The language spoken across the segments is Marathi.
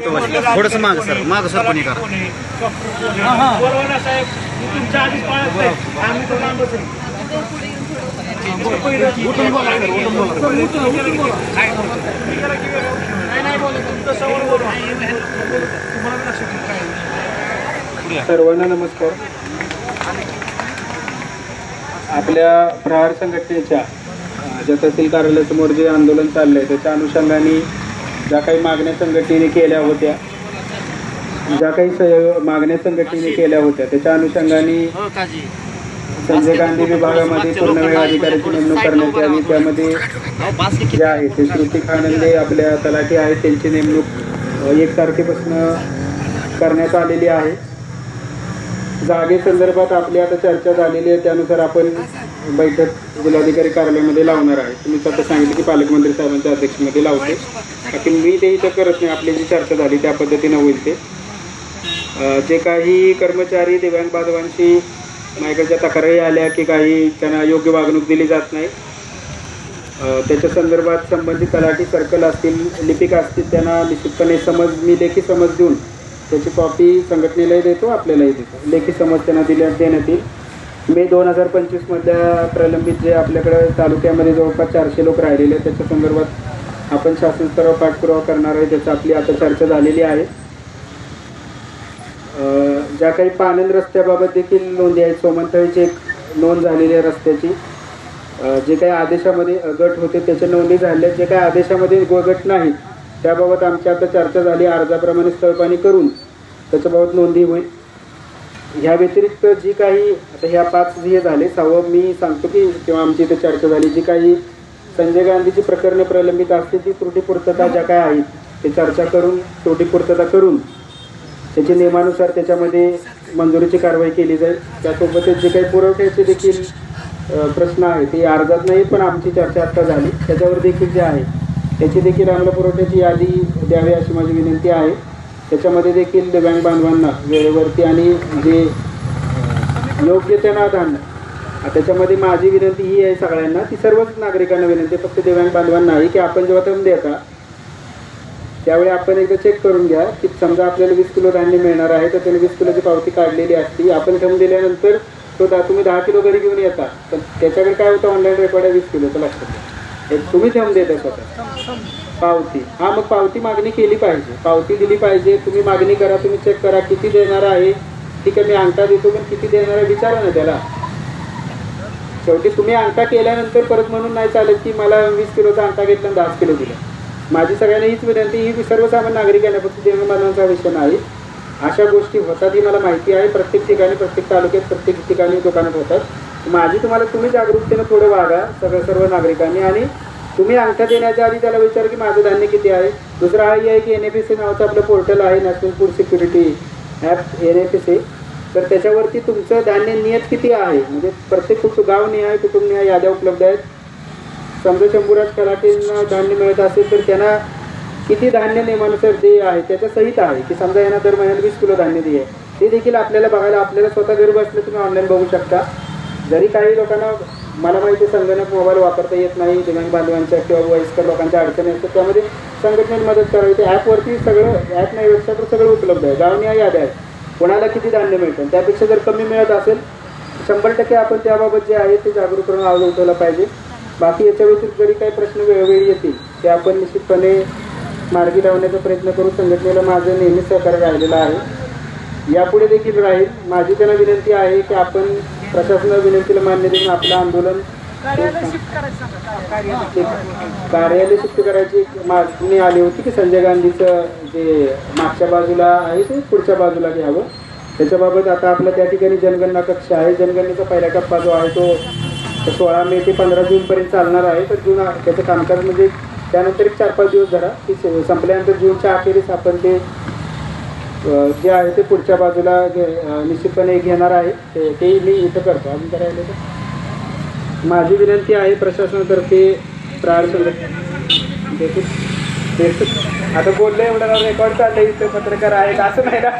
थोडंसं माग सर कोणी करा. सर्वांना नमस्कार. आपल्या प्रहार संघटनेच्या ज्या तहसील कार्यालयासमोर जे आंदोलन चाललंय त्याच्या अनुषंगाने ज्या काही मागण्या संघटनेने केल्या होत्या त्याच्या अनुषंगाने संजय गांधी विभागामध्ये पूर्णवेळ अधिकाऱ्याची नेमणूक करण्यात यावी. त्यामध्ये जे आहे ते श्रुती खानंदे आपल्या तलाठी आहेत त्यांची नेमणूक 1 तारखेपासून करण्यात आलेली आहे. जागेसंदर्भात आपली आता चर्चा झालेली आहे. त्यानुसार आपण बैठक जिल्हाधिकारी कार्यालयामध्ये लावणार आहे. तुम्ही स्वतः सांगितलं की पालकमंत्री साहेबांच्या अध्यक्षतेमध्ये लावते, कारण मी ते इथं करत नाही. आपली जी चर्चा झाली त्या पद्धतीनं होईल. ते जे काही कर्मचारी दिव्यांग बांधवांशी माझ्याकडच्या तक्रारी आल्या की काही त्यांना योग्य वागणूक दिली जात नाही, त्याच्या संदर्भात संबंधित तलाठी सर्कल असतील, लिपिका असतील, त्यांना निश्चितपणे मी लेखी समज देऊन त्याची कॉपी संघटनेलाही देतो, आपल्यालाही देतो. लेखी समज त्यांना देण्यात येईल. मे 2025 मधल्या प्रलंबित जे आपल्याकडे तालुक्यामध्ये जवळपास 400 लोक राहिलेले आहेत त्याच्या संदर्भात आपण शासन स्तरावर पाठपुरावा करणार आहे. त्याची आपली आता चर्चा झालेली आहे. ज्या काही पानंद रस्त्याबाबत देखील नोंदी आहेत. सोमंतळीची एक नोंद झालेली आहे रस्त्याची. जे काही आदेशामध्ये गट होते त्याच्या नोंदी झाल्या. जे काही आदेशामध्ये गट नाही त्याबाबत आमची आता चर्चा झाली. अर्जाप्रमाणे स्थळपाणी करून त्याच्याबाबत नोंदी होईल. ह्या व्यतिरिक्त जी काही आता ह्या 5 हे झाले. 6वं मी सांगतो की किंवा आमची इथे चर्चा झाली, जी काही संजय गांधीची प्रकरणे प्रलंबित असतील ती त्रुटीपूर्तता ज्या काय आहेत ते चर्चा करून त्रुटीपूर्तता करून त्याची नियमानुसार त्याच्यामध्ये मंजुरीची कारवाई केली जाईल. त्यासोबतच जे काही पुरवठ्याचे देखील प्रश्न आहे ते अर्जात नाही, पण आमची चर्चा आत्ता झाली त्याच्यावर देखील जे आहे त्याची देखील आम्हाला पुरवठ्याची यादी द्यावी अशी माझी विनंती आहे. त्याच्यामध्ये देखील दिव्यांग बांधवांना वेळेवरती आणि जे योग्य त्यांना धान्य, त्याच्यामध्ये माझी विनंती ही आहे सगळ्यांना, ती सर्वच नागरिकांना विनंती, फक्त दिव्यांग बांधवांना नाही, की आपण जेव्हा थंब देता त्यावेळी आपण एकदा चेक करून घ्या की समजा आपल्याला 20 किलो धान्य मिळणार आहे तर त्याने 20 किलोची पावती काढलेली असती. आपण थंब दिल्यानंतर तुम्ही 10 किलो घरी घेऊन येता, तर त्याच्याकडे काय होतं ऑनलाईन रेकॉर्ड आहे 20 किलोचं लक्षात. तुम्ही थंब देता स्वतः पावती. मग पावती मागणी केली पाहिजे, पावती दिली पाहिजे. तुम्ही मागणी करा, तुम्ही चेक करा किती देणार आहे. ठीक आहे, मी अंगठा देतो पण किती देणार आहे विचारा ना त्याला. शेवटी तुम्ही अंगठा केल्यानंतर परत म्हणून नाही चालत की मला 20 किलोचा अंगठा घेतला आणि 10 किलो दिला. माझी सगळ्यांना हीच विनंती, ही सर्वसामान्य नागरिकांना, फक्त दिव्यांग बांधवांचा विषय नाही. अशा गोष्टी होतात ही मला माहिती आहे. प्रत्येक ठिकाणी, प्रत्येक तालुक्यात, प्रत्येक ठिकाणी दुकानात होतात. माझी तुम्ही जागरूकतेनं थोडं वागा सर्व नागरिकांनी. आणि तुम्ही अंगठा देण्याच्या आधी त्याला विचार की माझं धान्य किती आहे. दुसरं हा आहे की NFSA नावाचं आपलं पोर्टल आहे, national food security app NFSA. तर त्याच्यावरती तुमचं धान्य नियत किती आहे, म्हणजे प्रत्येक गावनिहाय कुटुंबनिहाय याद्या उपलब्ध आहेत. समजा शंभूराज खलाटेंना धान्य मिळत असेल तर त्यांना किती धान्य नियमानुसार देय आहे त्याच्या सहित आहे, की समजा यांना दर महिन्याला 20 किलो धान्य देय आहे. ते देखील आपल्याला बघायला, आपल्याला स्वतः घरी बसले तुम्ही ऑनलाईन बघू शकता. जरी काही लोकांना, मला माहिती संगणक मोबाईल वापरता येत नाही, दिव्यांग बांधवांच्या किंवा वयस्कर लोकांच्या अडचणी असतात, त्यामध्ये संघटनेने मदत करावी. ते ॲपवरती सगळं, ॲप नाही वेबसाईटवर सगळं उपलब्ध आहे. गावनिहाय याद्या आहेत, कोणाला किती धान्य मिळतं. त्यापेक्षा जर कमी मिळत असेल 100% आपण त्याबाबत जे आहे ते जागरूक करून आवाज उठवला पाहिजे. बाकी याच्या व्यतिरिक्त जरी काही प्रश्न वेळोवेळी येतील ते आपण निश्चितपणे मार्गी लावण्याचा प्रयत्न करू. संघटनेला माझं नेहमी सहकार्य राहिलेलं आहे, यापुढे देखील राहील. माझी त्यांना विनंती आहे की आपण प्रशासनाच्या विनंतीला मान्य देऊन आपलं आंदोलन कार्यालय शिफ्ट करायची मागणी आली होती की संजय गांधीचं जे मागच्या बाजूला आहे ते पुढच्या बाजूला घ्यावं. त्याच्याबाबत आता आपलं त्या ठिकाणी जनगणना कक्ष आहे. जनगणनेचा पहिला टप्पा जो आहे तो 16 मे ते 15 जूनपर्यंत चालणार आहे. तर त्याचं कामकाज म्हणजे त्यानंतर एक 4-5 दिवस धरा, ती संपल्यानंतर जूनच्या अखेरीस आपण ते जे आहे ते पुढच्या बाजूला निश्चितपणे घेणार आहे. ते मी इथं करतो. अजून करायला तर माझी विनंती आहे प्रशासनातर्फे प्रहार आता बोललं एवढं रेकॉर्ड चाललं इथं पत्रकार आहेत असं नाही ना.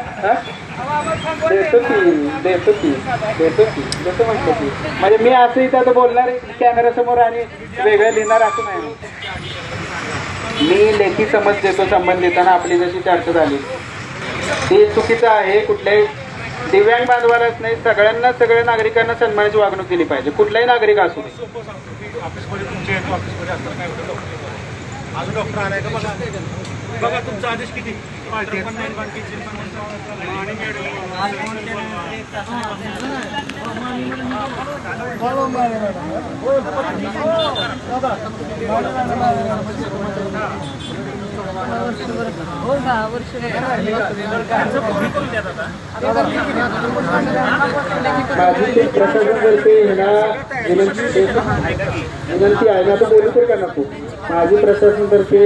देतो म्हटलं की म्हणजे मी असं इथं आता बोलणार कॅमेऱ्यासमोर आणि वेगळं लिहिणार असं नाही. मी लेखी समज देतो संबंधितांना आपली जशी चर्चा झाली ते चुकीचं आहे. कुठल्याही दिव्यांग बांधवालाच नाही, सगळ्यांना, सगळ्या नागरिकांना सन्मानाची वागणूक दिली पाहिजे, कुठलाही नागरिक असू दे. ऑफिसमध्ये तुमचे ऑफिसमध्ये असताना काय होतं डॉक्टर अजून डॉक्टर आलाय का बघा बघा तुमचा आदेश किती माझी प्रशासनातर्फे विनंती आहे. आता बोलू तर का नको. माझी प्रशासनातर्फे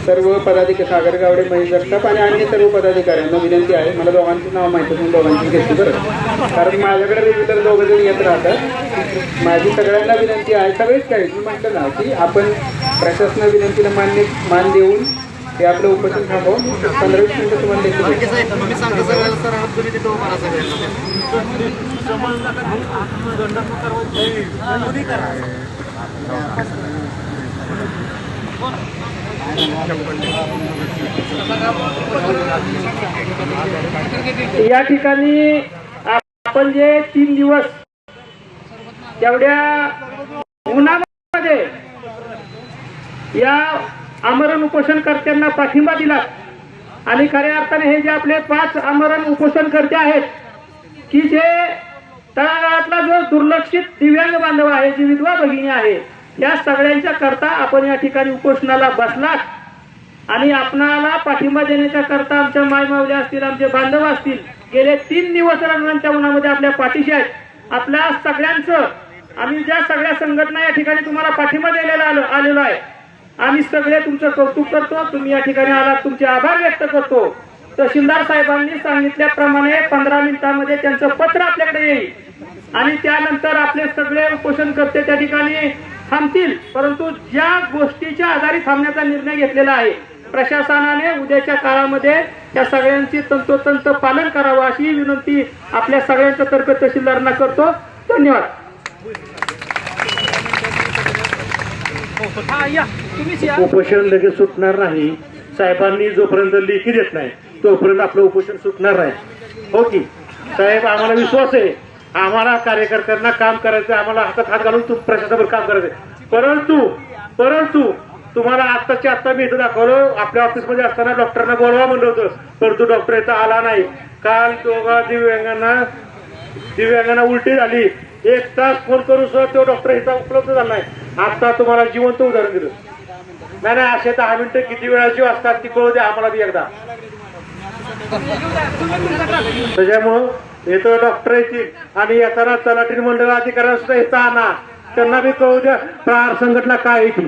सर्व पदाधिकारी, सागर गावडे, महेश जगताप आणि अन्य सर्व पदाधिकाऱ्यांना विनंती आहे. मला दोघांची नाव माहिती म्हणून दोघांची घेतली बरं, कारण माझ्याकडे रेग्युलर दोघं जण येत राहतात. माझी सगळ्यांना विनंती आहे, सगळेच काय मी म्हटलं ना की आपण प्रशासना विनंतीला मान देऊन ते आपलं उपोषण थांबवून 15-20 मिनिटं तुम्हाला देतो. मी सांगतो सगळ्याला सर तुम्ही तिथे उभा राहा या ठिकाणी आपण जे 3 दिवस तेवढ्या उन्हामध्ये या आमरण उपोषणकर्त्यांना पाठिंबा दिला आणि खऱ्या अर्थाने हे जे आपले 5 आमरण उपोषणकर्ते आहेत की जे तळागाळातला जो दुर्लक्षित दिव्यांग बांधव आहे, जी विधवा भगिनी आहे, या सगळ्यांच्या करता आपण या ठिकाणी उपोषणाला बसलात आणि आपणाला पाठिंबा देण्याच्या करता आमच्या मायमावल्या असतील, आमचे बांधव असतील, गेले 3 दिवस रणांच्या उन्हामध्ये आपल्या पाठीशी आहेत. आपल्या सगळ्यांचं आम्ही ज्या सगळ्या संघटना या ठिकाणी तुम्हाला पाठिंबा द्यायला आलेलो आहे, आम्ही सगळे तुमचं कौतुक करतो. तुम्ही या ठिकाणी आलात, तुमचे आभार व्यक्त करतो. तहसीलदार साहेबांनी सांगितल्याप्रमाणे 15 मिनिटांमध्ये त्यांचं पत्र आपल्याकडे येईल आणि त्यानंतर आपले सगळे उपोषणकर्ते त्या ठिकाणी थांबतील. परंतु ज्या गोष्टीच्या आधारे थांबण्याचा निर्णय घेतलेला आहे, प्रशासनाने उद्याच्या काळामध्ये त्या सगळ्यांची तंतोतंत पालन करावं अशी विनंती आपल्या सगळ्यांच्या तर्फे तहसीलदारांना करतो. धन्यवाद. उपोषण लगेच सुटणार नाही. साहेबांनी जोपर्यंत लेखी देत नाही तोपर्यंत आपलं उपोषण सुटणार नाही. हो की साहेब, आम्हाला विश्वास आहे, आम्हाला कार्यकर्त्यांना काम करायचं, आम्हाला हातात हात घालून प्रशासनावर काम करायचं. परंतु तुम्हाला आत्ताच्या आत्ता मी इथं दाखवलं, आपल्या ऑफिसमध्ये असताना डॉक्टरना बोलवा म्हणलं होतं, परंतु डॉक्टर इथं आला नाही. काल दोघा दिव्यांगांना उलटी झाली, 1 तास फोन करून सुद्धा तो डॉक्टर इथं उपलब्ध झाला नाही. आता तुम्हाला जिवंत उदाहरण दिलं. नाही असे 10 मिनिटं किती वेळाची असतात ती कळू द्या आम्हाला बी एकदा. त्याच्यामुळं इथं डॉक्टर येतील आणि येताना तलाठी मंडळ अधिकाऱ्यांना सुद्धा इथं आणा, त्यांना बी कळू द्या प्रहार संघटना काय आहे ती.